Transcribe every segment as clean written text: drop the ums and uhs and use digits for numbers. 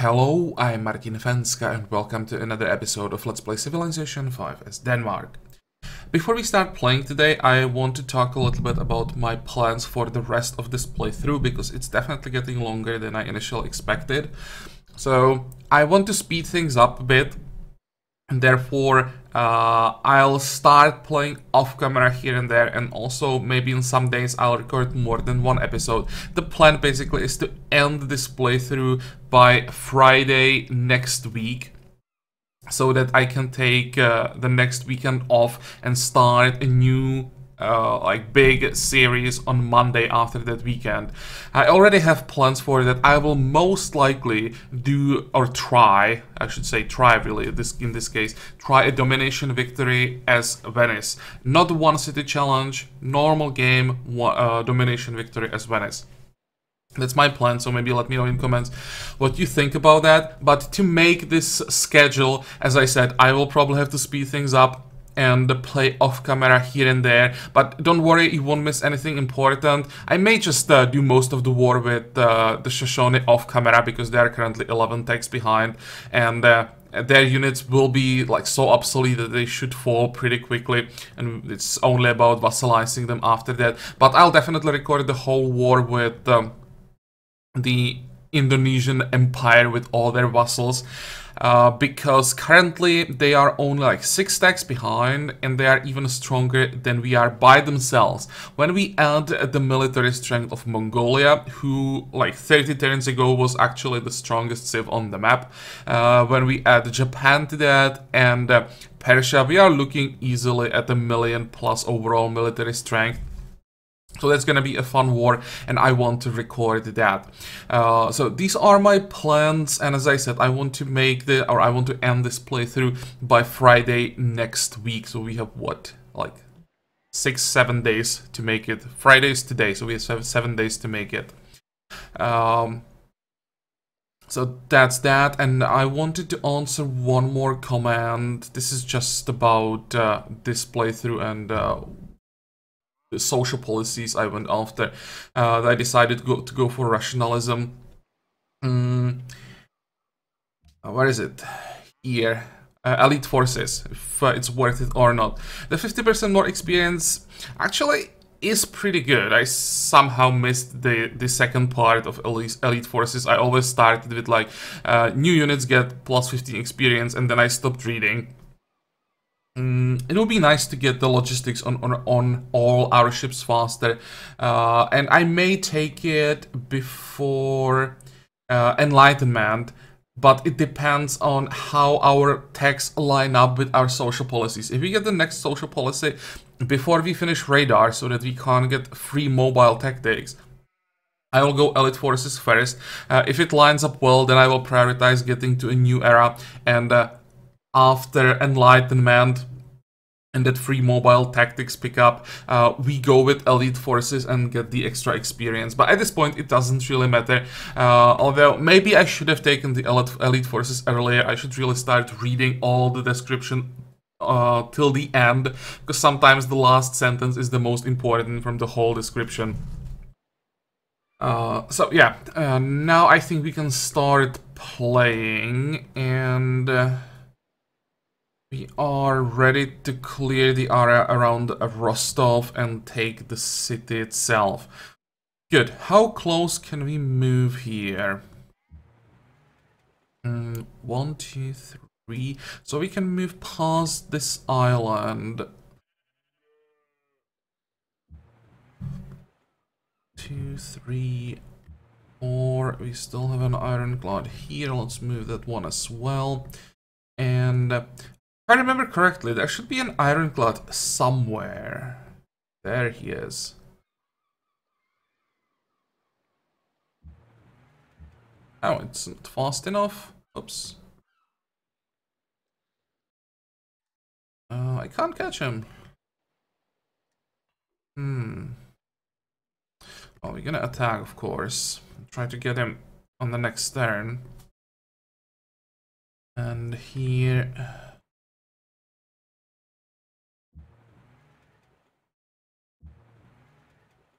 Hello, I'm Martin Fencka and welcome to another episode of Let's Play Civilization 5 as Denmark. Before we start playing today, I want to talk a little bit about my plans for the rest of this playthrough because it's definitely getting longer than I initially expected. So I want to speed things up a bit. And therefore, I'll start playing off-camera here and there, and also maybe in some days I'll record more than one episode. The plan basically is to end this playthrough by Friday next week, so that I can take the next weekend off and start a new big series on Monday after that weekend. I already have plans for that. I will most likely do, or try, I should say try really, in this case, try a domination victory as Venice. Not one city challenge, normal game, domination victory as Venice. That's my plan, so maybe let me know in comments what you think about that. But to make this schedule, as I said, I will probably have to speed things up and play off camera here and there, but don't worry, you won't miss anything important. I may just do most of the war with the Shoshone off camera because they are currently 11 techs behind, and their units will be like so obsolete that they should fall pretty quickly, and it's only about vassalizing them after that. But I'll definitely record the whole war with the Indonesian Empire with all their vassals. Because currently they are only like 6 stacks behind and they are even stronger than we are by themselves. When we add the military strength of Mongolia, who like 30 turns ago was actually the strongest civ on the map, when we add Japan to that and Persia, we are looking easily at 1,000,000+ overall military strength. So that's gonna be a fun war, and I want to record that. So these are my plans, and as I said, I want to end this playthrough by Friday next week. So we have what, like 6-7 days to make it. Friday's today, so we have 7 days to make it. So that's that, and I wanted to answer one more comment. This is just about this playthrough and the social policies I went after. I decided to go for rationalism. Where is it? Here. Elite forces, if it's worth it or not. The 50% more experience actually is pretty good. I somehow missed the second part of elite forces. I always started with like new units get plus 15 experience, and then I stopped reading. It would be nice to get the logistics on all our ships faster, and I may take it before Enlightenment, but it depends on how our techs line up with our social policies. If we get the next social policy before we finish radar, so that we can't get free mobile tactics, I will go elite forces first. If it lines up well, then I will prioritize getting to a new era, and after Enlightenment and that free mobile tactics pick up, we go with elite forces and get the extra experience. But at this point, it doesn't really matter. Although maybe I should have taken the elite forces earlier. I should really start reading all the description till the end, because sometimes the last sentence is the most important from the whole description. So yeah, now I think we can start playing, and we are ready to clear the area around Rostov and take the city itself. Good. How close can we move here? 1, 2, 3. So we can move past this island. 2, 3, 4. We still have an ironclad here. Let's move that one as well. And if I remember correctly, there should be an ironclad somewhere. There he is. Oh, it's not fast enough. Oops. I can't catch him. Well, we're gonna attack, of course. Try to get him on the next turn. And here...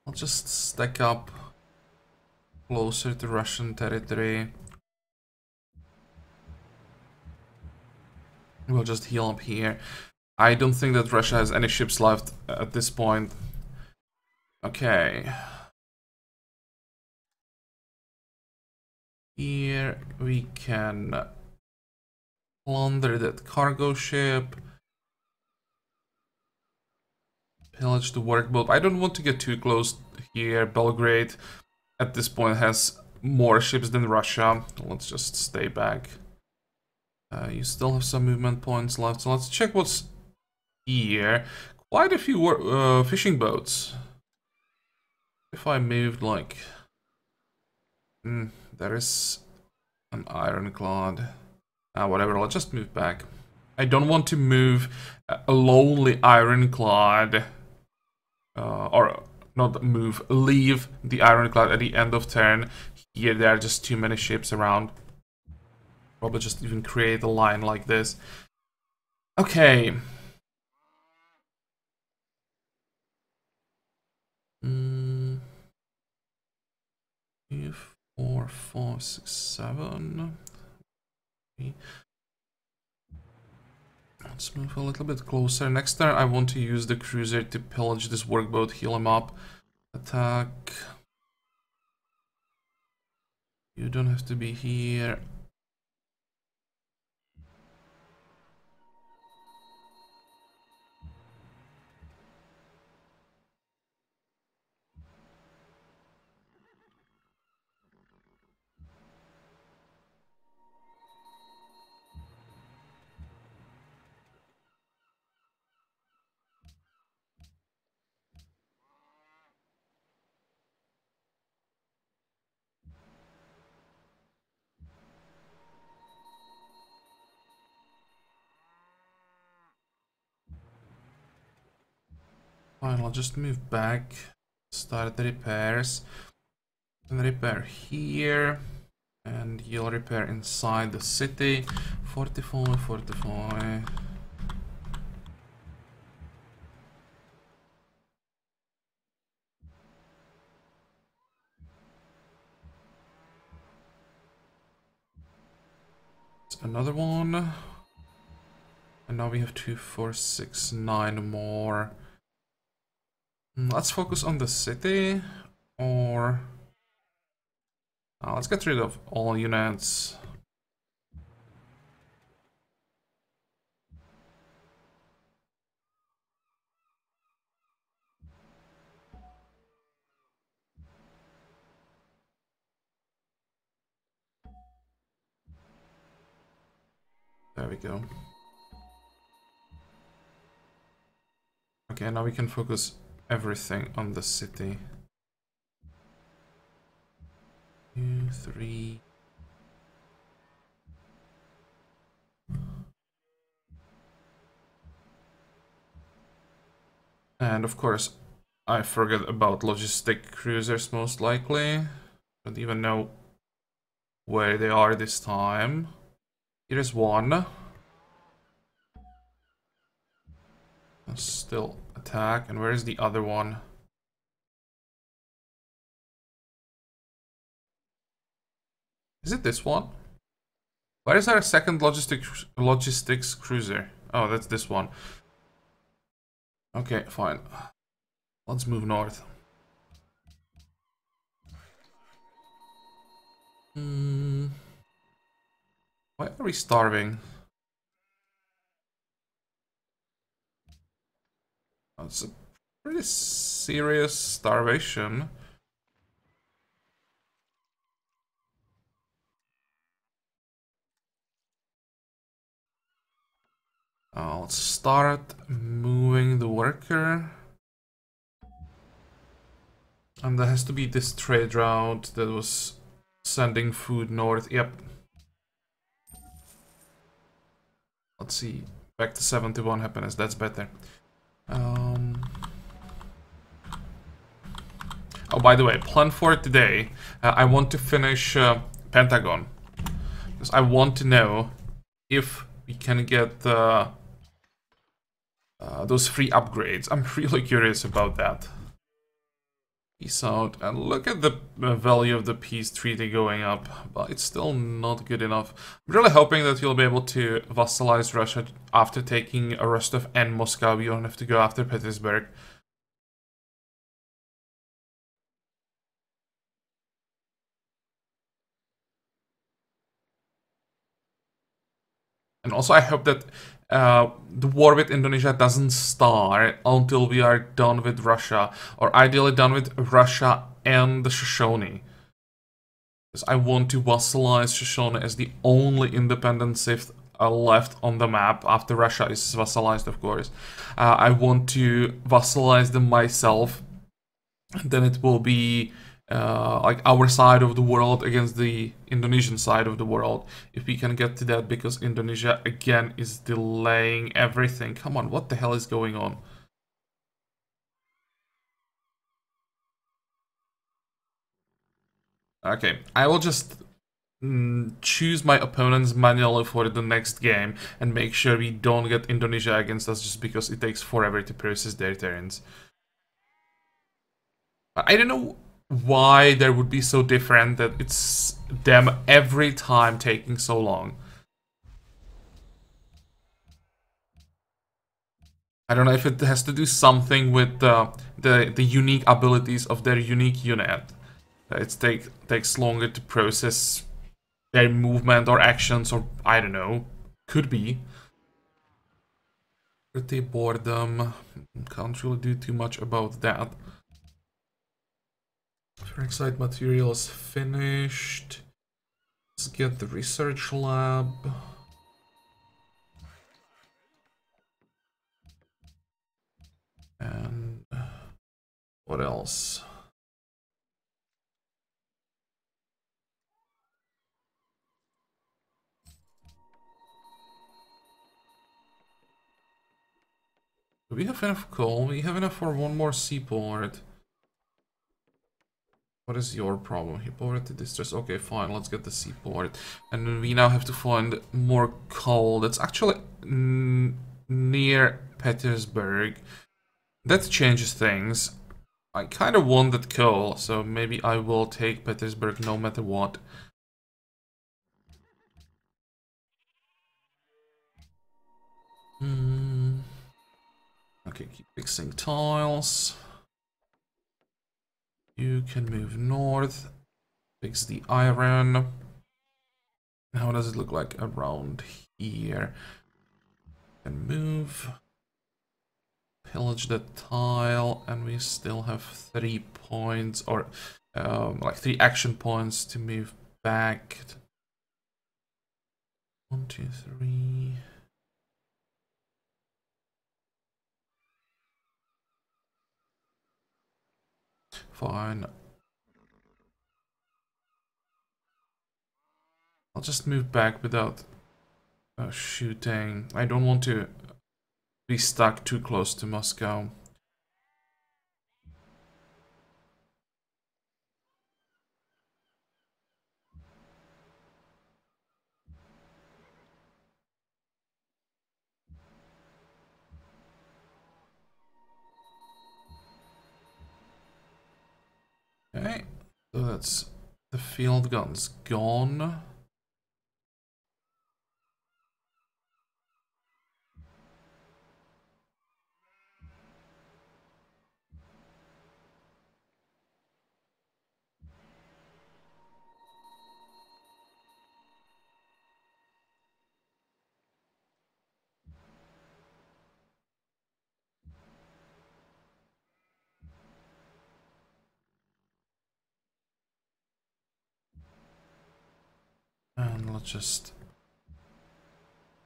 I'll just stack up closer to Russian territory. We'll just heal up here. I don't think that Russia has any ships left at this point. Okay. Here we can plunder that cargo ship. Pillage the workboat. I don't want to get too close here. Belgrade at this point has more ships than Russia. Let's just stay back. You still have some movement points left, so let's check what's here. Quite a few fishing boats. If I moved like... there is an ironclad. Whatever, let's just move back. I don't want to move a lonely ironclad. Or not move, leave the ironclad at the end of turn. Here there are just too many ships around. Probably just even create a line like this. Okay. 2, 4, 5, 6, 7. Let's move a little bit closer. Next turn I want to use the cruiser to pillage this workboat, heal him up. Attack. You don't have to be here. Fine, I'll just move back, start the repairs, and repair here, and you'll repair inside the city. 44, 45. Another one. And now we have 2, 4, 6, 9 more. Let's focus on the city, or let's get rid of all units. There we go. Okay, now we can focus everything on the city. 2, 3. And of course, I forget about logistic cruisers most likely. Don't even know where they are this time. Here's one. Still attack. And where is the other one? Is it this one? Where is our second logistics cruiser? Oh, that's this one. Okay, fine. Let's move north. Why are we starving? It's a pretty serious starvation. Let's start moving the worker. And there has to be this trade route that was sending food north. Yep. Let's see. Back to 71 happiness. That's better. Oh, by the way, plan for today. I want to finish Pentagon. Because I want to know if we can get those free upgrades. I'm really curious about that. Peace out. And look at the value of the peace treaty going up, but it's still not good enough. I'm really hoping that you'll be able to vassalize Russia after taking Rostov and Moscow. You don't have to go after Petersburg. And also I hope that the war with Indonesia doesn't start until we are done with Russia, or ideally done with Russia and the Shoshone. Because I want to vassalize Shoshone as the only independent civ left on the map, after Russia is vassalized, of course. I want to vassalize them myself, and then it will be like our side of the world against the Indonesian side of the world, if we can get to that, because Indonesia again is delaying everything. Come on, what the hell is going on? Okay, I will just choose my opponents manually for the next game and make sure we don't get Indonesia against us just because it takes forever to process their turns. I don't know why there would be so different that it's them every time taking so long. I don't know if it has to do something with the unique abilities of their unique unit. It takes longer to process their movement or actions, or I don't know. Could be. Pretty boredom. Can't really do too much about that. Peroxide material is finished. Let's get the research lab. And what else? Do we have enough coal? We have enough for one more seaport. What is your problem? He poverty distress. Okay, fine. Let's get the seaport. And we now have to find more coal. That's actually near Petersburg. That changes things. I kind of want that coal, so maybe I will take Petersburg no matter what. Okay, keep fixing tiles. You can move north. Fix the iron. How does it look like around here? And move. Pillage the tile, and we still have 3 points, or like 3 action points to move back. 1, 2, 3. Fine. I'll just move back without shooting. I don't want to be stuck too close to Moscow. Okay, so that's the field guns gone. And let's just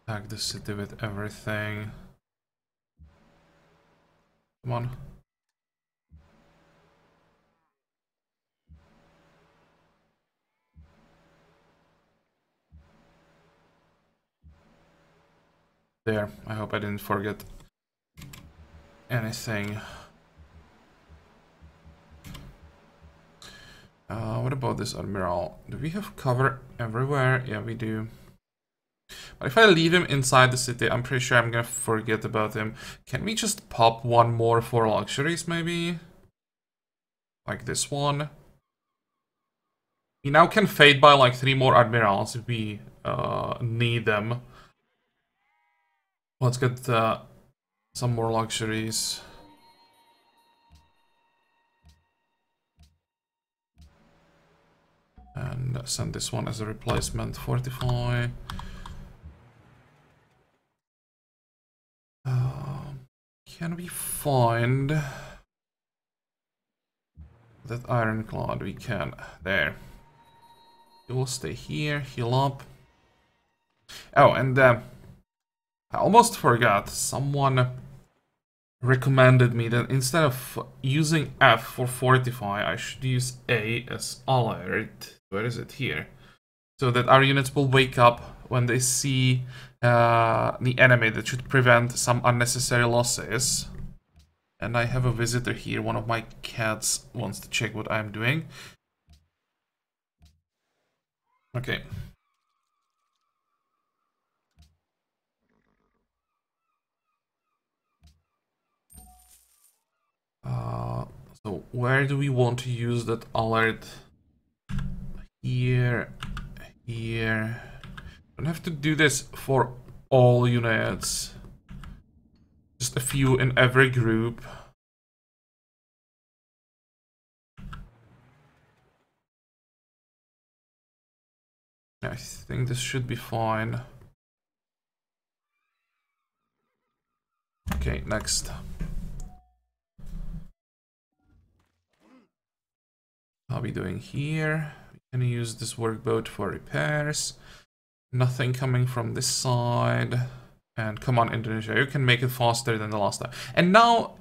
attack the city with everything. Come on. There, I hope I didn't forget anything. What about this admiral? Do we have cover everywhere? Yeah, we do. But if I leave him inside the city, I'm pretty sure I'm gonna forget about him. Can we just pop one more for luxuries, maybe? like this one. We now can fade by like 3 more admirals if we need them. Let's get some more luxuries. And send this one as a replacement. Fortify. Can we find that ironclad? We can. There. It will stay here, heal up. Oh, and I almost forgot. Someone recommended me that instead of using F for fortify, I should use A as alert. Where is it? Here. So that our units will wake up when they see the enemy. That should prevent some unnecessary losses. And I have a visitor here. One of my cats wants to check what I'm doing. Okay. So where do we want to use that alert? Here, here. Don't have to do this for all units. Just a few in every group. I think this should be fine. Okay, next. How are we doing here? We can use this workboat for repairs. Nothing coming from this side. And come on, Indonesia, you can make it faster than the last time. And now,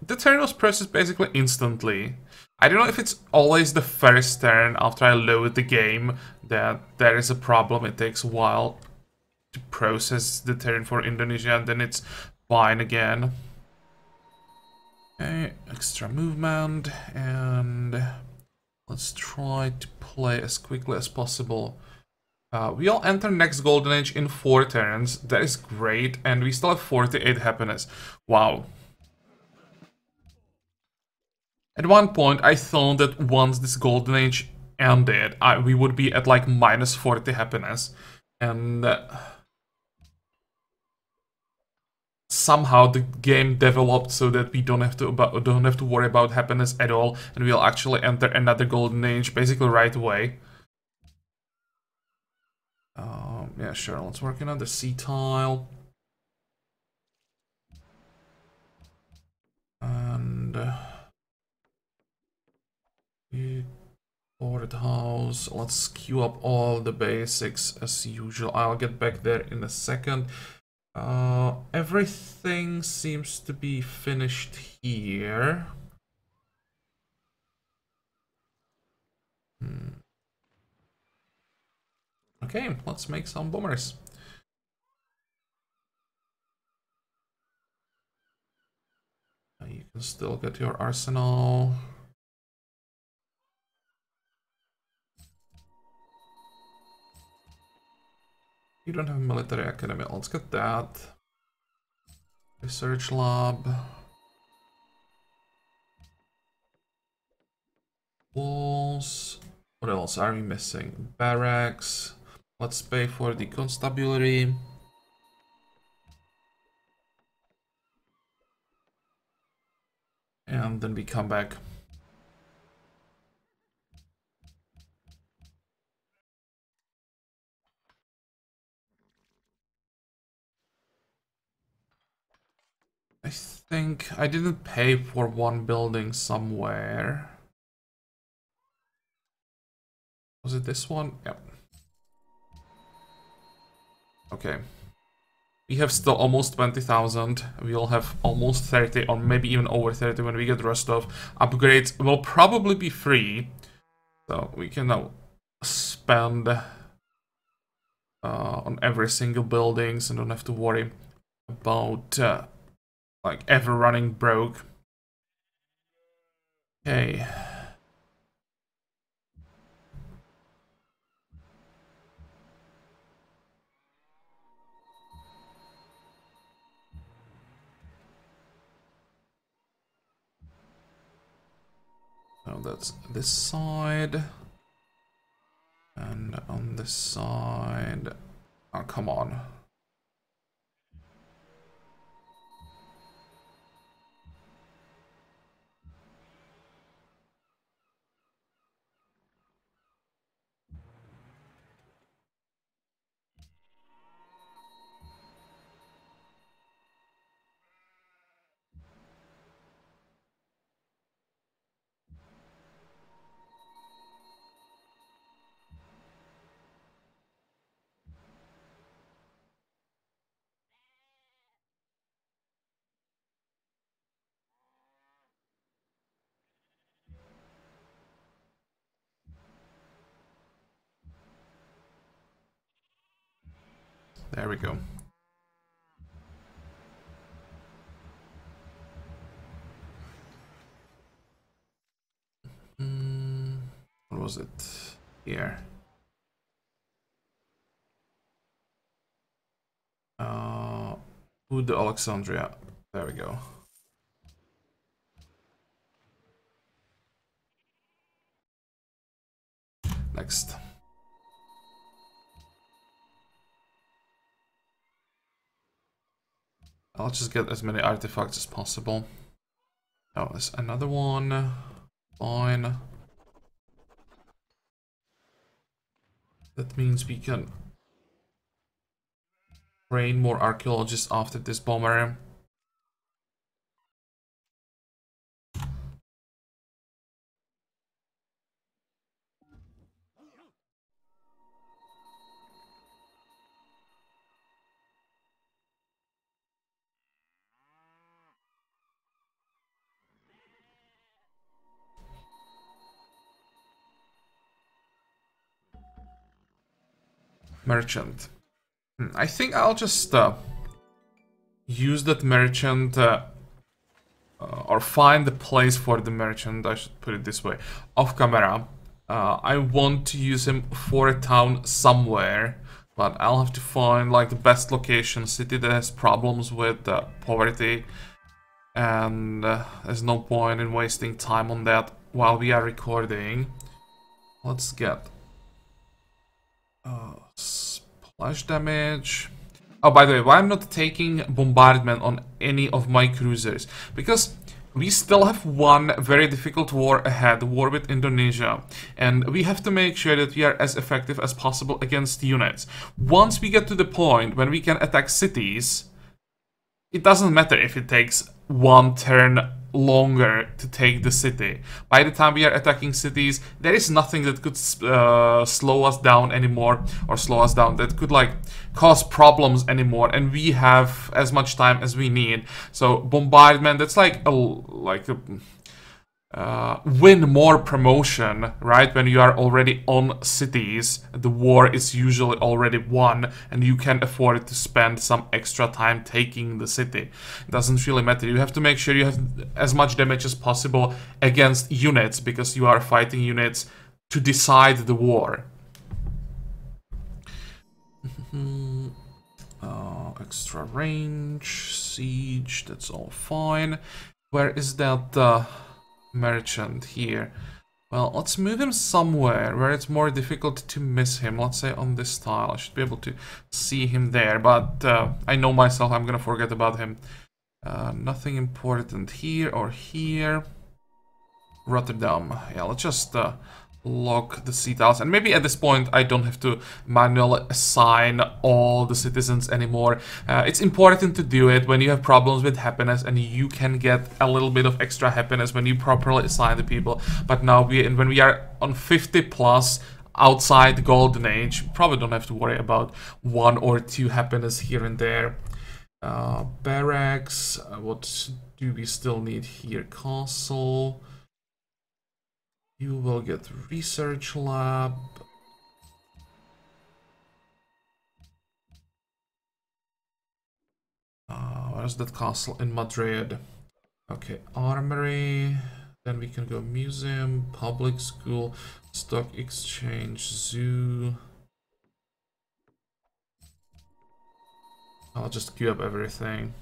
the turn was processed basically instantly. I don't know if it's always the first turn after I load the game that there is a problem. It takes a while to process the turn for Indonesia, and then it's fine again. Okay, extra movement, and let's try to play as quickly as possible. We'll enter next golden age in 4 turns. That is great, and we still have 48 happiness. Wow. At one point, I thought that once this golden age ended, we would be at like minus 40 happiness, and somehow the game developed so that we don't have to worry about happiness at all, and we'll actually enter another golden age basically right away. Yeah, sure. Let's work on the sea tile. And board house. Let's queue up all the basics as usual. I'll get back there in a second. Everything seems to be finished here. Okay, let's make some bombers. You can still get your arsenal. You don't have a military academy. Let's get that. Research lab. Walls. What else are we missing? Barracks. Let's pay for the constabulary. And then we come back. I think I didn't pay for one building somewhere. Was it this one? Yep. Okay. We have still almost 20,000. We'll have almost 30 or maybe even over 30 when we get Rostov. Upgrades will probably be free. So we can now spend on every single buildings and don't have to worry about like ever running broke. Okay. So that's this side. And on this side... Oh, come on. There we go. What was it? Here. Wood Alexandria. There we go. Next. I'll just get as many artifacts as possible. Oh, there's another one. Fine. That means we can train more archaeologists after this bomber. Merchant. I think I'll just use that merchant or find the place for the merchant, I should put it this way, off camera. I want to use him for a town somewhere, but I'll have to find like the best location, city that has problems with poverty, and there's no point in wasting time on that while we are recording. Let's get splash damage. Oh, by the way, why I'm not taking bombardment on any of my cruisers? Because we still have one very difficult war ahead, war with Indonesia, and we have to make sure that we are as effective as possible against units. Once we get to the point when we can attack cities, it doesn't matter if it takes one turn longer to take the city. By the time we are attacking cities, there is nothing that could slow us down anymore, or slow us down, that could like cause problems anymore, and we have as much time as we need. So bombardment, that's like a win more promotion, right? When you are already on cities, the war is usually already won, and you can afford to spend some extra time taking the city. It doesn't really matter. You have to make sure you have as much damage as possible against units, because you are fighting units to decide the war. Extra range, siege, that's all fine. Where is that merchant here? Well, let's move him somewhere where it's more difficult to miss him. Let's say on this tile. I should be able to see him there, but I know myself, I'm gonna forget about him. Nothing important here or here. Rotterdam. Yeah, let's just lock the sea tiles, and maybe at this point I don't have to manually assign all the citizens anymore. It's important to do it when you have problems with happiness, and you can get a little bit of extra happiness when you properly assign the people. But now when we are on 50 plus outside the golden age, you probably don't have to worry about 1 or 2 happiness here and there. Barracks, what do we still need here? Castle. You will get research lab. Where's that castle? In Madrid. Okay, armory. Then we can go museum, public school, stock exchange, zoo. I'll just queue up everything.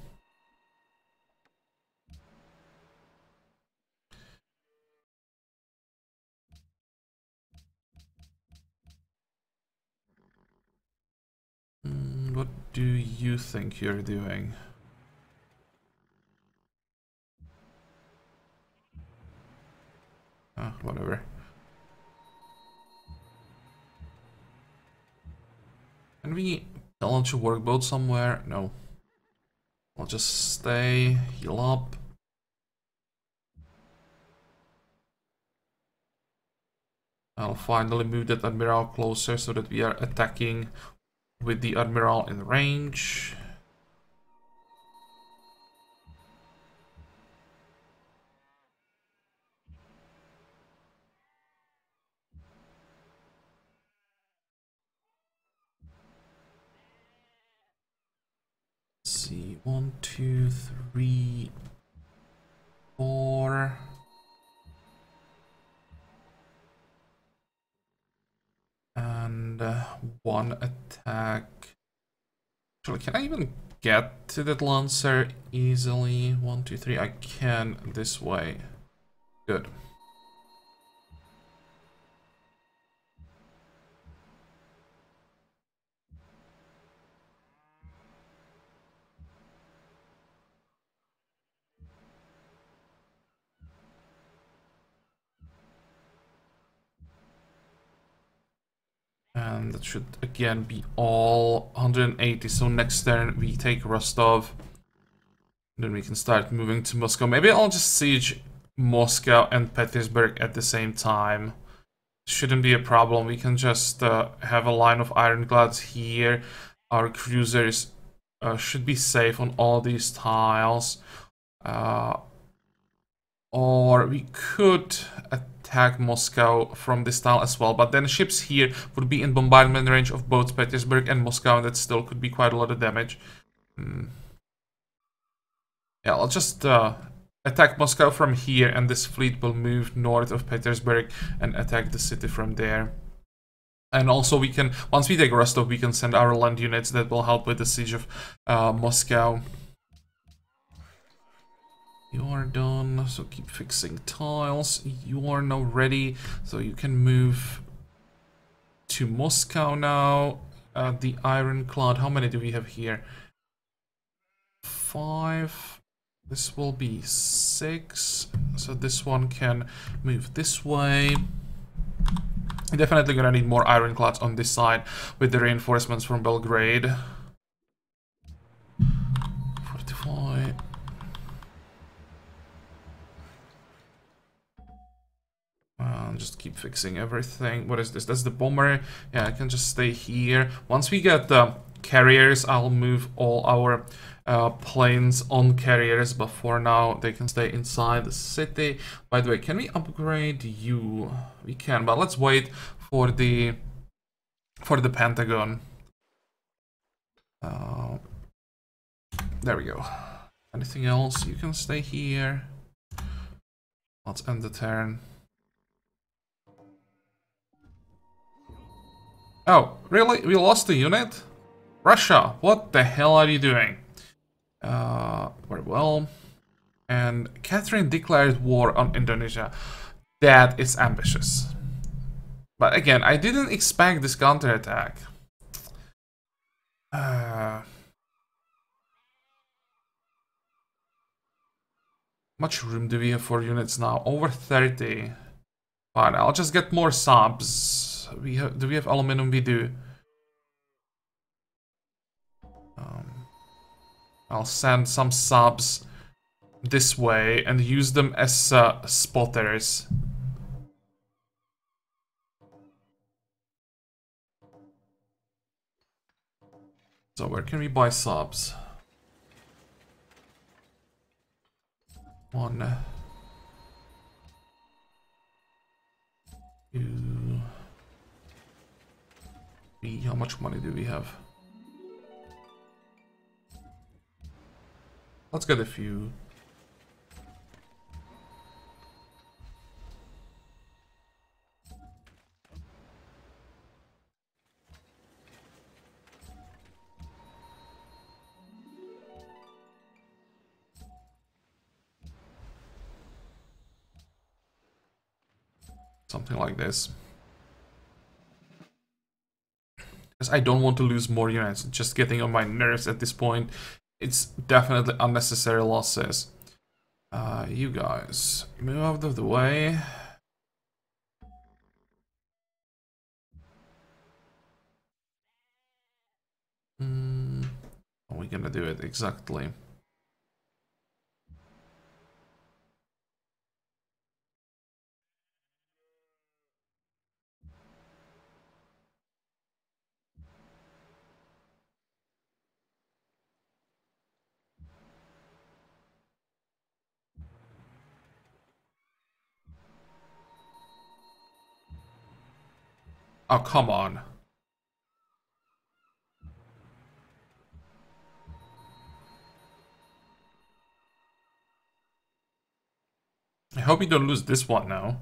do you think you're doing? Whatever. Can we launch a workboat somewhere? No. I'll just stay, heal up. I'll finally move that Admiral closer so that we are attacking with the Admiral in range. Let's see, 1, 2, 3, 4. And one attack. Actually, can I even get to that Lancer easily? 1, 2, 3. I can this way. Good. And that should again be all 180. So next turn we take Rostov. Then we can start moving to Moscow. Maybe I'll just siege Moscow and Petersburg at the same time. Shouldn't be a problem. We can just have a line of ironclads here. Our cruisers should be safe on all these tiles. Or we could attack Moscow from this tile as well, but then ships here would be in bombardment range of both Petersburg and Moscow, and that still could be quite a lot of damage. Yeah, I'll just attack Moscow from here, and this fleet will move north of Petersburg and attack the city from there. And also we can, once we take Rostov, we can send our land units that will help with the siege of Moscow. You are done, so keep fixing tiles. You are now ready, so you can move to Moscow now. The ironclad, how many do we have here? 5. This will be 6. So this one can move this way. We're definitely gonna need more ironclads on this side with the reinforcements from Belgrade. 45. Just keep fixing everything. What is this? That's the bomber. Yeah, I can just stay here. Once we get the carriers, I'll move all our planes on carriers, but for now they can stay inside the city. By the way, can we upgrade you? We can, but let's wait for the Pentagon. There we go. Anything else? You can stay here. Let's end the turn. Oh, really? We lost a unit? Russia, what the hell are you doing? Very well. And Catherine declared war on Indonesia. That is ambitious. But again, I didn't expect this counterattack. Much room do we have for units now? Over 30. Fine, I'll just get more subs. Do we have aluminum? We do. I'll send some subs this way and use them as spotters. So where can we buy subs? 1, 2, 3. How much money do we have? Let's get a few. Something like this. Because I don't want to lose more units. It's just getting on my nerves at this point. It's definitely unnecessary losses. You guys, move out of the way. How are we gonna do it exactly? Oh, come on. I hope you don't lose this one now.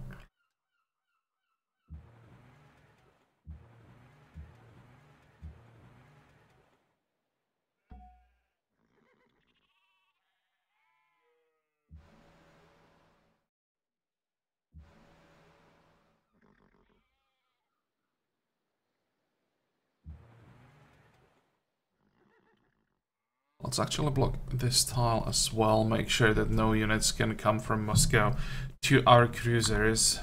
Let's actually block this tile as well. Make sure that no units can come from Moscow to our cruisers.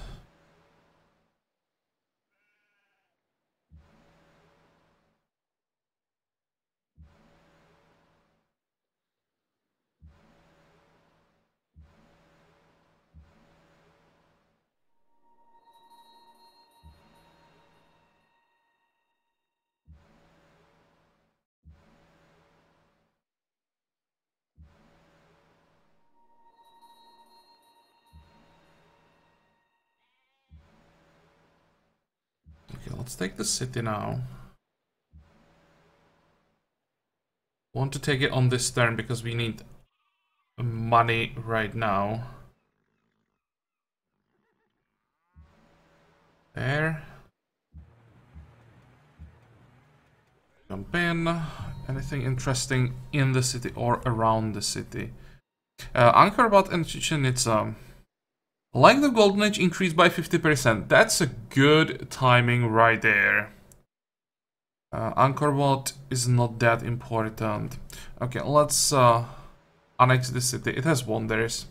Okay, let's take the city now. Want to take it on this turn because we need money right now. There. Jump in. Anything interesting in the city or around the city? Angkor and Chichen Itza. Like the Golden Age increased by 50%. That's a good timing right there. Angkor Wat is not that important. Okay, let's annex the city. It has wonders.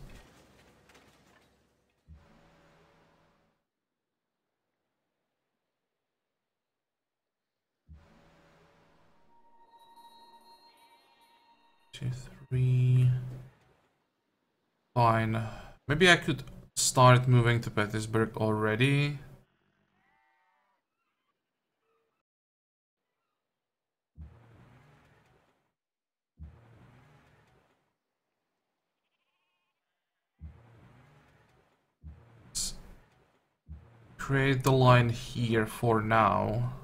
Two, three. Fine. Maybe I could start moving to Petersburg already. Let's create the line here for now.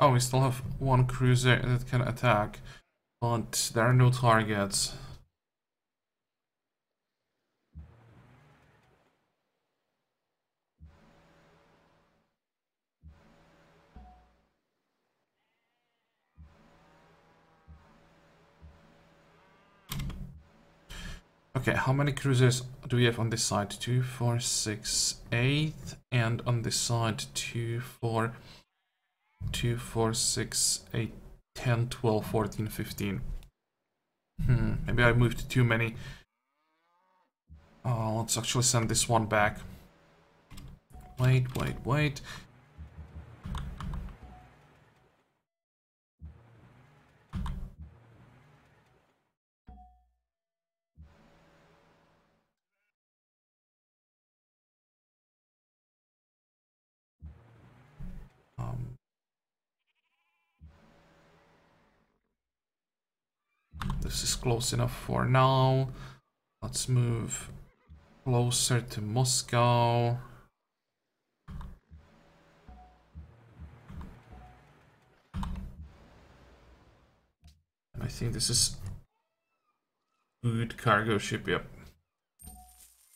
Oh, we still have one cruiser that can attack, but there are no targets. Okay, how many cruisers do we have on this side? 2, 4, 6, 8, and on this side 2, 4, 2, 4, 6, 8, 10, 12, 14, 15. Maybe I moved too many. Let's actually send this one back. Wait. this is close enough for now. Let's move closer to Moscow. And I think this is good cargo ship, yep.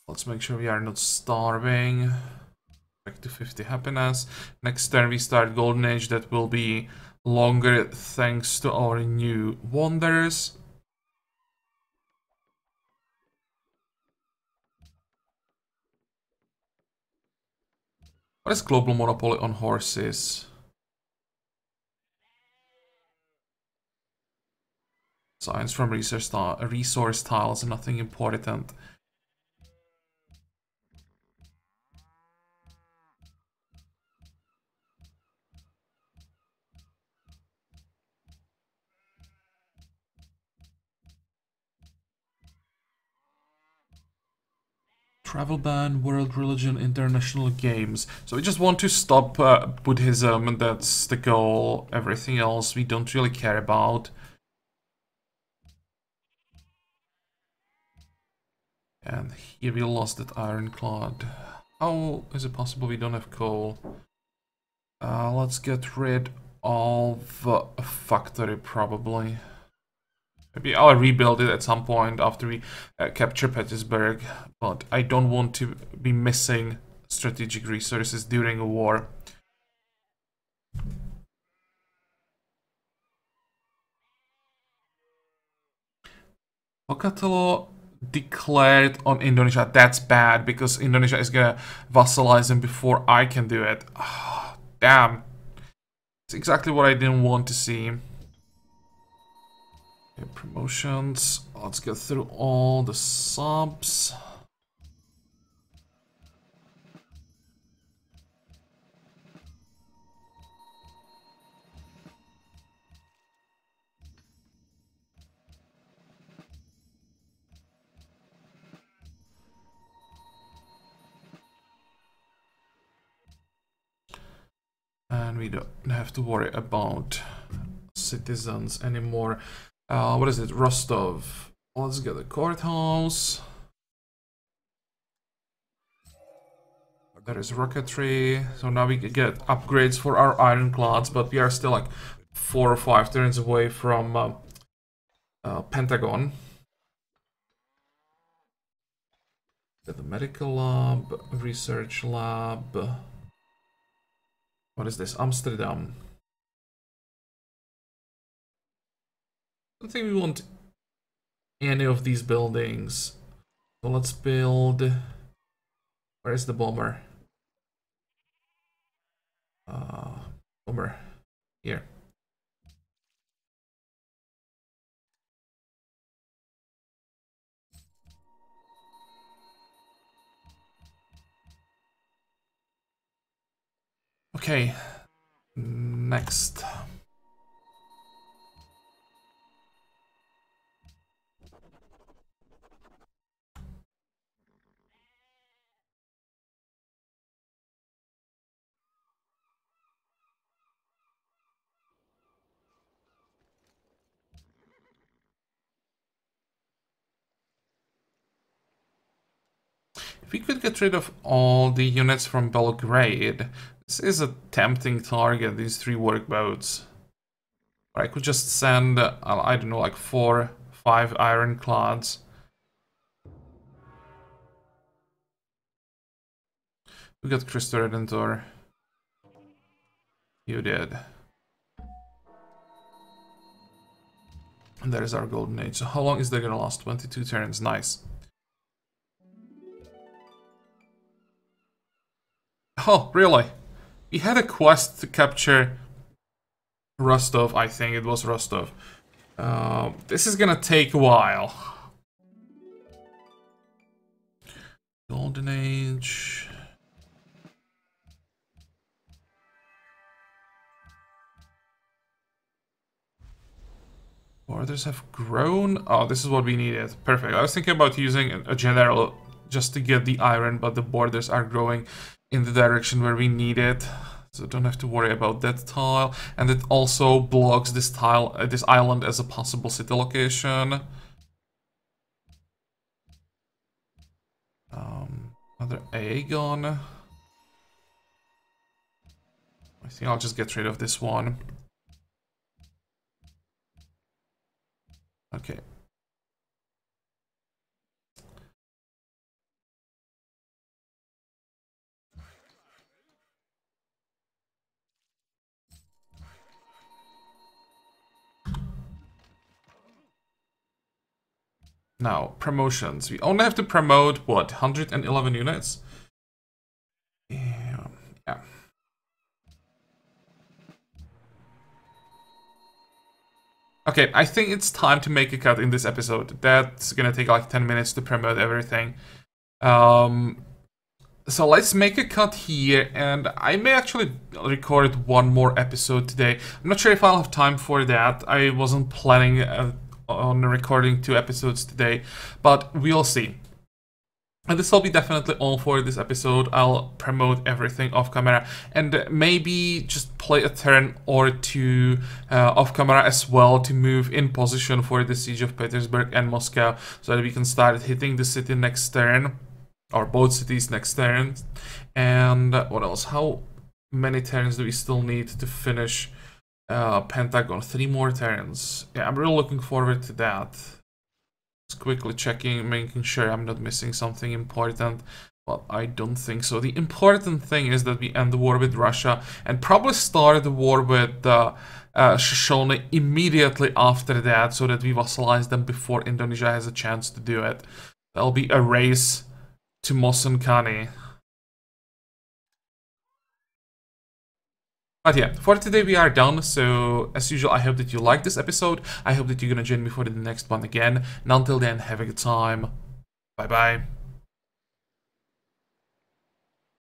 Let's make sure we are not starving. Back to 50 happiness. Next turn we start Golden Age, that will be longer thanks to our new wonders. What is global monopoly on horses? Science from resource tiles, nothing important. Travel ban, world religion, international games. So we just want to stop Buddhism, and that's the goal. Everything else we don't really care about. And here we lost that ironclad. How is it possible we don't have coal? Let's get rid of a factory, probably. Maybe I'll rebuild it at some point after we capture Petersburg, but I don't want to be missing strategic resources during a war. Pocatello declared on Indonesia. That's bad, because Indonesia is gonna vassalize him before I can do it. Oh, damn. It's exactly what I didn't want to see. Okay, promotions. Let's get through all the subs. And we don't have to worry about citizens anymore. What is it? Rostov. Let's get a courthouse. There is rocketry. So now we can get upgrades for our ironclads, but we are still like 4 or 5 turns away from Pentagon. Got the medical lab, research lab. What is this? Amsterdam. I don't think we want any of these buildings. So let's build... Where is the bomber? Bomber. Here. Okay. Next. If we could get rid of all the units from Belgrade, this is a tempting target, these 3 workboats. Or I could just send, I don't know, like 4, 5 ironclads. We got Cristo Redentor. You did. And there is our Golden Age. So how long is that gonna last? 22 turns, nice. Oh, really? We had a quest to capture Rostov, I think it was Rostov. This is gonna take a while. Golden Age. Borders have grown. Oh, this is what we needed. Perfect. I was thinking about using a general just to get the iron, but the borders are growing in the direction where we need it. So don't have to worry about that tile. And it also blocks this tile, this island as a possible city location. Another Aegon. I think I'll just get rid of this one. Okay. Now, promotions. We only have to promote, what, 111 units? Yeah. Okay, I think it's time to make a cut in this episode. That's gonna take like 10 minutes to promote everything. So let's make a cut here, and I may actually record one more episode today. I'm not sure if I'll have time for that. I wasn't planning on recording 2 episodes today, but we'll see. And this will be definitely all for this episode. I'll promote everything off camera and maybe just play a turn or 2 off camera as well to move in position for the Siege of Petersburg and Moscow so that we can start hitting the city next turn, or both cities next turn. And what else? How many turns do we still need to finish Pentagon? 3 more turns. Yeah, I'm really looking forward to that. Quickly checking, making sure I'm not missing something important, but I don't think so. The important thing is that we end the war with Russia and probably start the war with Shoshone immediately after that, so that we vassalize them before Indonesia has a chance to do it. That'll be a race to Mosenkani. But yeah, for today we are done, so as usual I hope that you liked this episode, I hope that you're gonna join me for the next one again, and until then, have a good time, bye bye.